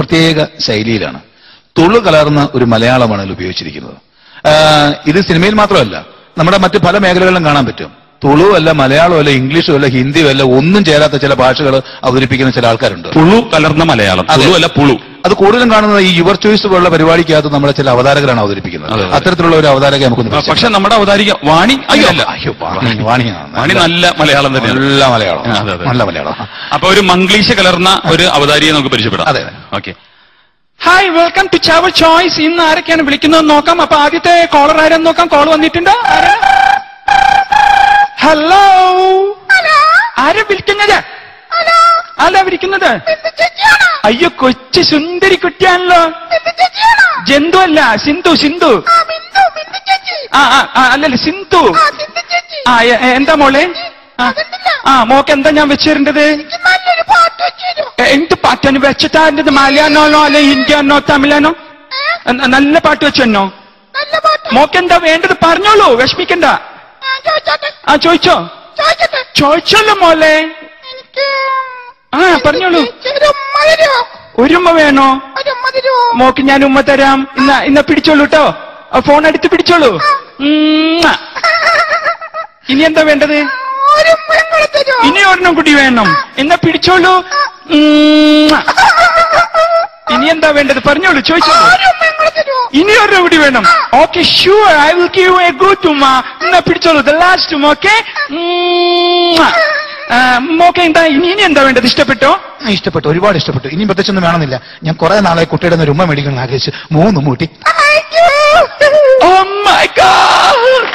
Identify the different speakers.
Speaker 1: പ്രത്യേക ശൈലിയിലാണ്. തുളു കലർന്ന ഒരു മലയാളമാണ് ഇതിൽ ഉപയോഗിച്ചിരിക്കുന്നത്. ഇത് സിനിമയിൽ മാത്രമല്ല, നമ്മുടെ മറ്റ് പല മേഖലകളിലും കാണാൻ പറ്റും. തുളു അല്ല, മലയാളം അല്ല, ഇംഗ്ലീഷും അല്ല, ഹിന്ദിയും അല്ല, ഒന്നും ചേരാത്ത ചില ഭാഷകൾ അവതരിപ്പിക്കുന്ന ചില ആൾക്കാരുണ്ട്.
Speaker 2: തുളു കലർന്ന മലയാളം, തുളു അല്ല പുളു.
Speaker 1: അത് കൂടുതലും കാണുന്നത് ഈ യുവർ ചോയ്സ് പോലുള്ള പരിപാടിക്കകത്ത് നമ്മുടെ ചില അവതാരകരാണ് അവതരിപ്പിക്കുന്നത്. അത്തരത്തിലുള്ള ഒരു അവതാരക നമുക്ക്.
Speaker 2: പക്ഷെ നമ്മുടെ അവതാരിക വാണി
Speaker 1: വാണി
Speaker 2: നല്ല മലയാളം തന്നെ,
Speaker 1: നല്ല മലയാളം, നല്ല മലയാളം.
Speaker 2: അപ്പൊ ഒരു മംഗ്ലീഷ് കലർന്ന ഒരു അവതാരിയെ നമുക്ക് പരിചയപ്പെടാം.
Speaker 1: അതെ,
Speaker 2: ഓക്കെ.
Speaker 3: ഹായ്, വെൽക്കം ടു ചവർ ചോയ്സ്. ഇന്ന് ആരൊക്കെയാണ് വിളിക്കുന്നത് നോക്കാം. അപ്പൊ ആദ്യത്തെ കോളർ ആരെന്ന് നോക്കാം. കോൾ വന്നിട്ടുണ്ട്. ഹലോ, ആരാ വിളിക്കുന്നത്? ആരാ വിളിക്കുന്നത്? അയ്യോ, കൊച്ചു സുന്ദരി കുട്ടിയാണല്ലോ. ജന്തു അല്ല, സിന്ധു. സിന്ധു അല്ലല്ല, സിന്ധു. എന്താ മോളെ? മോക്ക് എന്താ ഞാൻ വെച്ചിരേണ്ടത്? എന്ത് പാട്ടാണ് വെച്ചിട്ടാ? എന്റെ മലയാളമാണോ അല്ലെ ഹിന്ദിയാണോ തമിഴാണോ? നല്ല പാട്ട് വെച്ചെന്നോ? മോക്കെന്താ വേണ്ടത് പറഞ്ഞോളൂ, വിഷമിക്കണ്ട. ചോദിച്ചോളൂ മോളെ. പറഞ്ഞോളൂ. ഒരുമ്മ വേണോ? മോക്ക് ഞാൻ ഉമ്മ തരാം. ഇന്ന പിടിച്ചോളൂ കേട്ടോ, ഫോൺ എടുത്ത് പിടിച്ചോളൂ. ഇനി എന്താ വേണ്ടത്? ഇനി ഒരെണ്ണം കൂടി വേണം. എന്നാ പിടിച്ചോളൂ. ഇനി എന്താ വേണ്ടത് പറഞ്ഞോളൂ, ചോദിച്ചോളൂ. ഇനി ഒരെണ്ണം കൂടി വേണം. Okay, sure, I will give you A good ഉമ്മ. എന്നാ പിടിച്ചോളൂ, ദ ലാസ്റ്റ് ഉമ്മ. ഓക്കെ മോക്കെ, എന്താ ഇനി എന്താ വേണ്ടത്? ഇഷ്ടപ്പെട്ടോ?
Speaker 1: ഇഷ്ടപ്പെട്ടു, ഒരുപാട് ഇഷ്ടപ്പെട്ടു. ഇനി പ്രത്യേകിച്ചൊന്നും വേണമെന്നില്ല. ഞാൻ കുറെ നാളെ കുട്ടിയുടെ ഒരു ഉമ്മ മേടിക്കണം ആഗ്രഹിച്ചു. 3 മൂട്ടി.
Speaker 3: Oh my God!